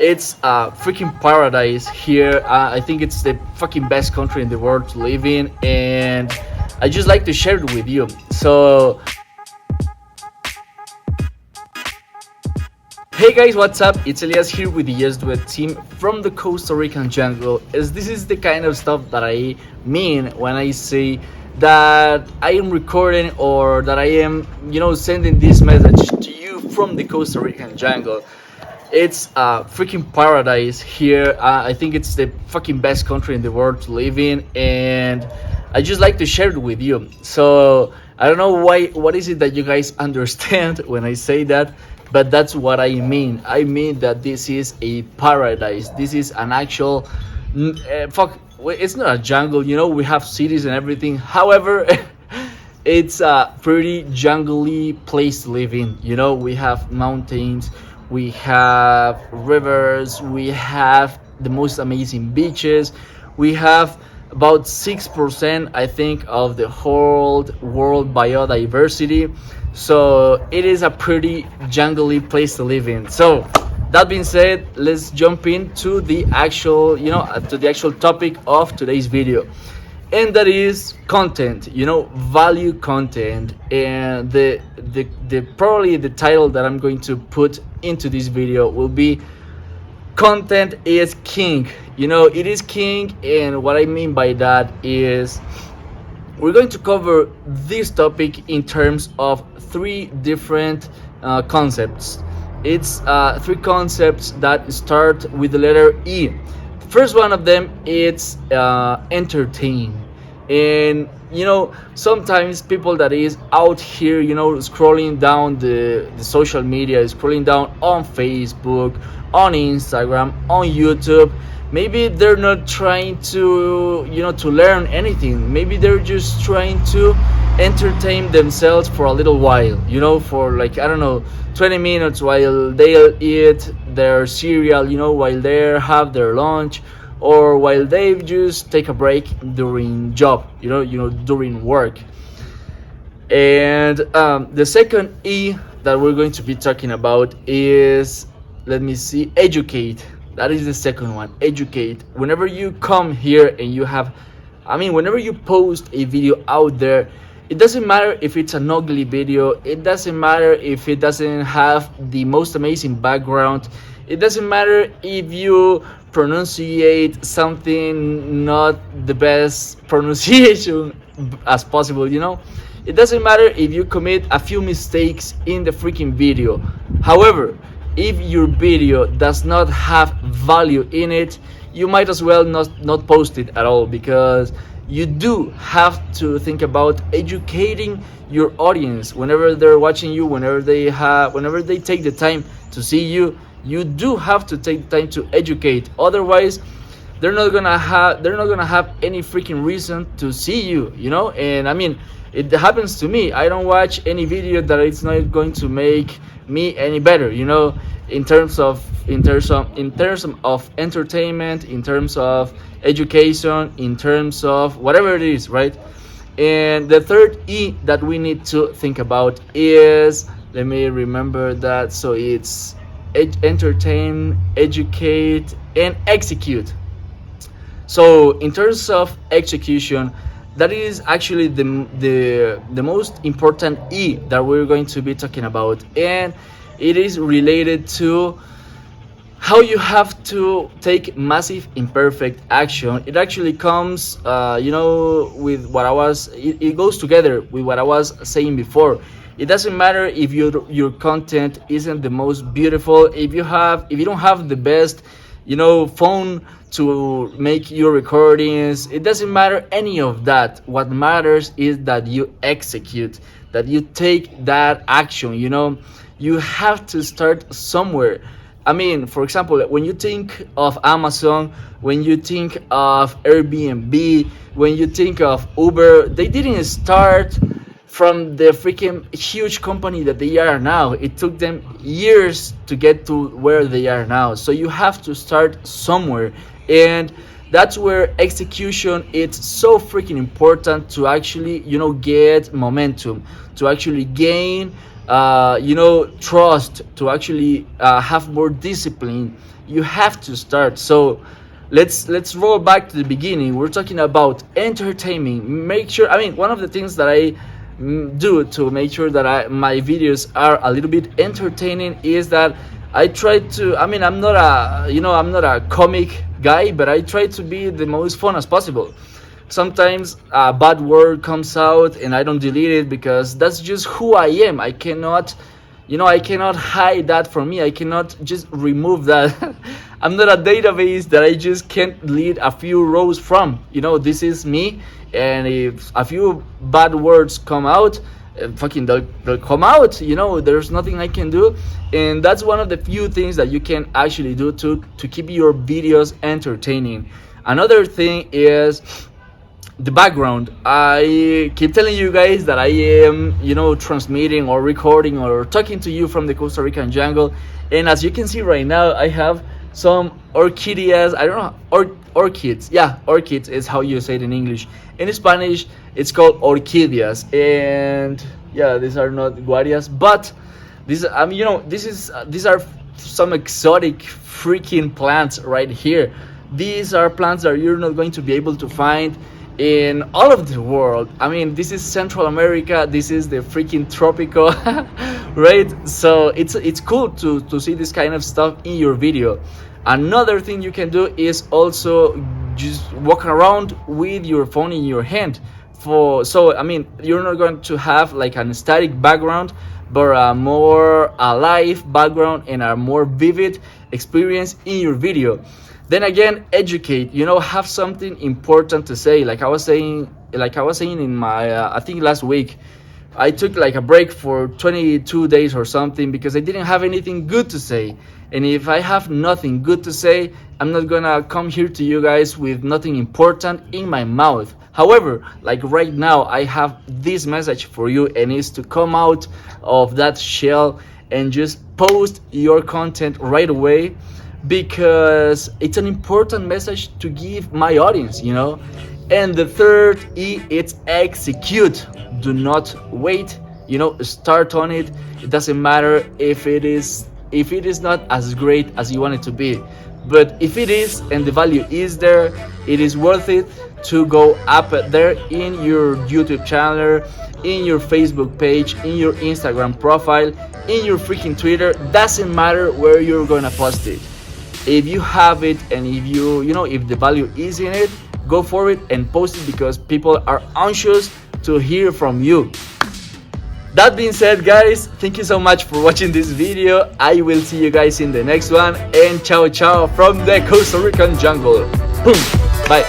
It's a freaking paradise here. I think it's the fucking best country in the world to live in, and I just like to share it with you. So, hey guys, what's up? It's Elias here with the Yes Duet team from the Costa Rican jungle. As this is the kind of stuff that I mean when I say that I am recording or that I am, sending this message to you from the Costa Rican jungle. It's a freaking paradise here. I think it's the fucking best country in the world to live in, and I just like to share it with you. So I don't know why. What is it that you guys understand when I say that? But that's what I mean. I mean that this is a paradise. This is an actual fuck. It's not a jungle. We have cities and everything. However, it's a pretty jungly place to live in. We have mountains, we have rivers, we have the most amazing beaches, we have about 6%, I think, of the whole world biodiversity. So it is a pretty jungly place to live in. So that being said, let's jump into the actual, to the actual topic of today's video, and that is content, value content. And the probably the title that I'm going to put into this video will be content is king. It is king, and what I mean by that is we're going to cover this topic in terms of three different concepts. It's three concepts that start with the letter E. The first one of them is entertain. And sometimes people that is out here, scrolling down the social media, scrolling down on Facebook, on Instagram, on YouTube, maybe they're not trying to to learn anything. Maybe they're just trying to entertain themselves for a little while, for like, I don't know, 20 minutes while they eat their cereal, while they have their lunch, or while they just take a break during job, during work. And the second E that we're going to be talking about is, let me see, educate. That is the second one, educate. Whenever you come here and whenever you post a video out there, it doesn't matter if it's an ugly video, it doesn't matter if it doesn't have the most amazing background, it doesn't matter if you pronunciate something not the best pronunciation as possible. It doesn't matter if you commit a few mistakes in the freaking video. However, if your video does not have value in it, you might as well not post it at all, because you do have to think about educating your audience whenever they're watching you, whenever they take the time to see you. You do have to take the time to educate. Otherwise, they're not gonna have any freaking reason to see you. And it happens to me. I don't watch any video that it's not going to make me any better. In terms of entertainment, in terms of education, in terms of whatever it is, right? And the third E that we need to think about is, let me remember that. So it's entertain, educate, and execute. So in terms of execution, that is actually the most important E that we're going to be talking about, and it is related to how you have to take massive imperfect action. It actually comes with what it goes together with what I was saying before. It doesn't matter if your content isn't the most beautiful, if you don't have the best phone to make your recordings. It doesn't matter any of that. What matters is that you execute, that you take that action. You have to start somewhere. For example, when you think of Amazon, when you think of Airbnb, when you think of Uber, they didn't start from the freaking huge company that they are now. It took them years to get to where they are now. So you have to start somewhere, and that's where execution is so freaking important to actually get momentum, to actually gain trust, to actually have more discipline. you have to start. So let's roll back to the beginning. We're talking about entertainment. Make sure, I mean, one of the things that I do to make sure that my videos are a little bit entertaining is that I try to, I mean, I'm not a comic guy, but I try to be the most fun as possible. Sometimes a bad word comes out and I don't delete it because that's just who I am. I cannot, I cannot hide that from me. I cannot just remove that. I'm not a database that I just can't delete a few rows from. This is me, and if a few bad words come out, fucking they'll come out. There's nothing I can do, and that's one of the few things that you can actually do to keep your videos entertaining. Another thing is the background. I keep telling you guys that I am, transmitting or recording or talking to you from the Costa Rican jungle, and as you can see right now, I have some orchideas. I don't know, orchids. Yeah, orchids is how you say it in English. In Spanish, it's called orquídeas, and yeah, these are not guarias, but these, these are some exotic freaking plants right here. These are plants that you're not going to be able to find in all of the world. I mean, this is Central America, this is the freaking tropical, right? So it's cool to see this kind of stuff in your video. Another thing you can do is also just walk around with your phone in your hand. So I mean, you're not going to have like an static background, but a more alive background and a more vivid experience in your video. Then again, educate. Have something important to say. Like I was saying in my, I think last week, I took like a break for 22 days or something because I didn't have anything good to say. And if I have nothing good to say, I'm not gonna come here to you guys with nothing important in my mouth. However, like right now, I have this message for you, and it's to come out of that shell and just post your content right away, because it's an important message to give my audience. And the third E, it's execute. Do not wait. Start on it. It doesn't matter if it is not as great as you want it to be, but if it is and the value is there, it is worth it to go up there in your YouTube channel, in your Facebook page, in your Instagram profile, in your freaking Twitter. Doesn't matter where you're gonna post it. If you have it, and if the value is in it, go for it and post it, because people are anxious to hear from you. That being said, guys, thank you so much for watching this video. I will see you guys in the next one, and ciao ciao from the Costa Rican jungle. Boom. Bye.